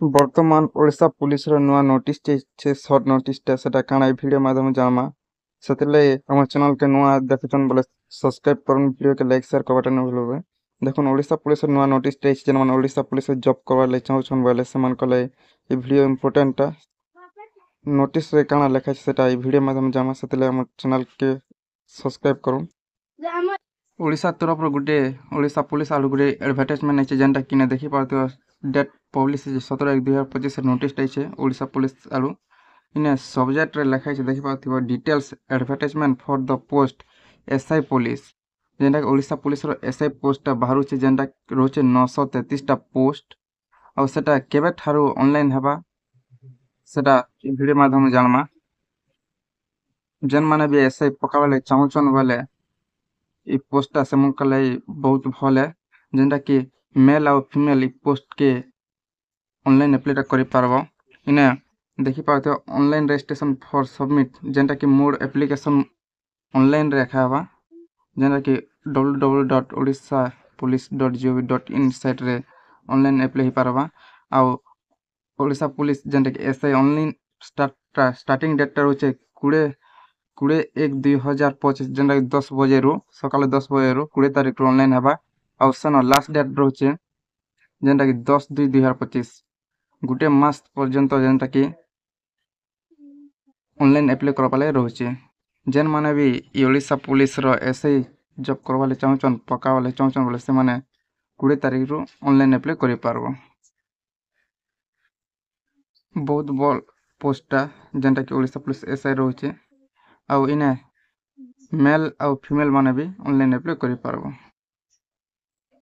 ବର୍ତ୍ତମାନ ଓଡ଼ିଶା ପୁଲିସର ନୂଆ ନୋଟିସଟେ ହେଇଛେ ସର୍ଟ ନୋଟିସଟା ସେଟା କାଣା ଏଇ ଭିଡ଼ିଓ ମାଧ୍ୟମରେ ଜାଣମା। ସେଥିର୍ଲାଗି ଆମ ଚ୍ୟାନେଲକେ ନୂଆ ଦେଖୁଛନ୍ ବୋଲେ ସବସ୍କ୍ରାଇବ କରୁନ୍, ଭିଡ଼ିଓକେ ଲାଇକ୍ ସେୟାର କରବାଟା ନ ଭୁଲବେ। ଦେଖୁନ୍ ଓଡ଼ିଶା ପୁଲିସର ନୂଆ ନୋଟିସଟେ ହେଇଛେ, ଯେନ୍ମାନେ ଓଡ଼ିଶା ପୁଲିସରେ ଜବ୍ କରବାର୍ ଲାଗି ଚାହୁଁଛନ୍ ବୋଲେ ସେମାନଙ୍କ ଲାଗି ଏ ଭିଡ଼ିଓ ଇମ୍ପୋର୍ଟାଣ୍ଟଟା। ନୋଟିସରେ କାଣା ଲେଖା ହେଇଛେ ସେଟା ଏଇ ଭିଡ଼ିଓ ମାଧ୍ୟମରେ ଜାଣମା, ସେଥିର୍ଲାଗି ଆମ ଚ୍ୟାନେଲକେ ସବସ୍କ୍ରାଇବ କରୁନ୍। ଓଡ଼ିଶା ତରଫରୁ ଗୋଟେ ଓଡ଼ିଶା ପୁଲିସ ଆଡ଼ୁ ଗୋଟେ ଆଡ଼ଭର୍ଟାଇଜମେଣ୍ଟ ହେଇଛେ, ଯେନ୍ଟା କିନେ ଦେଖିପାରୁଥିବ। ଡେଟ୍ ପବ୍ଲିଶ ହେଇଛେ 17/1/2025 ନୋଟିସଟା ହେଇଛେ ଓଡ଼ିଶା ପୁଲିସ ଆଡ଼ୁ। ଇନେ ସବଜେକ୍ଟରେ ଲେଖା ହେଇଛେ ଦେଖିପାରୁଥିବ, details advertisement for the post SI police, ଯେନ୍ଟାକି ଓଡ଼ିଶା ପୁଲିସର ଏସ୍ଆଇ ପୋଷ୍ଟଟା ବାହାରୁଛେ, ଯେନ୍ଟା ରହୁଛେ 933ଟା ପୋଷ୍ଟ। ଆଉ ସେଟା କେବେଠାରୁ ଅନଲାଇନ୍ ହେବା ସେଟା ଭିଡ଼ିଓ ମାଧ୍ୟମରେ ଜାଣମା। ଯେନ୍ମାନେ ବି ଏସ୍ଆଇ ପକାବାର୍ ଲାଗି ଚାହୁଁଛନ୍ ବୋଲେ ଇ ପୋଷ୍ଟଟା ସେମାନଙ୍କ ଲାଗି ବହୁତ ଭଲ୍ ଏ, ଯେନ୍ଟା କି मेल आउ फीमेल इ पोस्ट के ऑनलाइन अप्लाई करिपारब। इने देखिपारथिव ऑनलाइन रजिस्ट्रेशन फॉर सबमिट, जेनटा कि मोर एप्लिकेशन ऑनलाइन रखाबा, जेनटा कि www.odishapolice.gov.in साइट रे ऑनलाइन अप्लाई ही पारबा। आउ ओडिशा पुलिस जेनटा कि एसआई ऑनलाइन स्टार्टिंग डेट होचे 20/1/2025, जेनटा कि 10 बजे रु सकाल 10 बजे रु 20 तारीख रु ऑनलाइन हेबा। आउ सेन लास्ट डेट रोचे जेनटा कि 10/2/2025, गुटे मास पर्यंत जेनटा कि ऑनलाइन अप्लाई करबा लागि रोचे। जेन माने भी ई ओडिशा पुलिस रो एसआई जॉब करबा लागि चाहुचन, पकाबा लागि चाहुचन बोले से माने 20 तारीख रु ऑनलाइन अप्लाई करि पारबो। बहुत बड़ पोस्टटा जेनटा कि ओडिशा पुलिस एसआई रोचे। आउ इने मेल आउ फीमेल माने भी ऑनलाइन अप्लाई करि पारबो।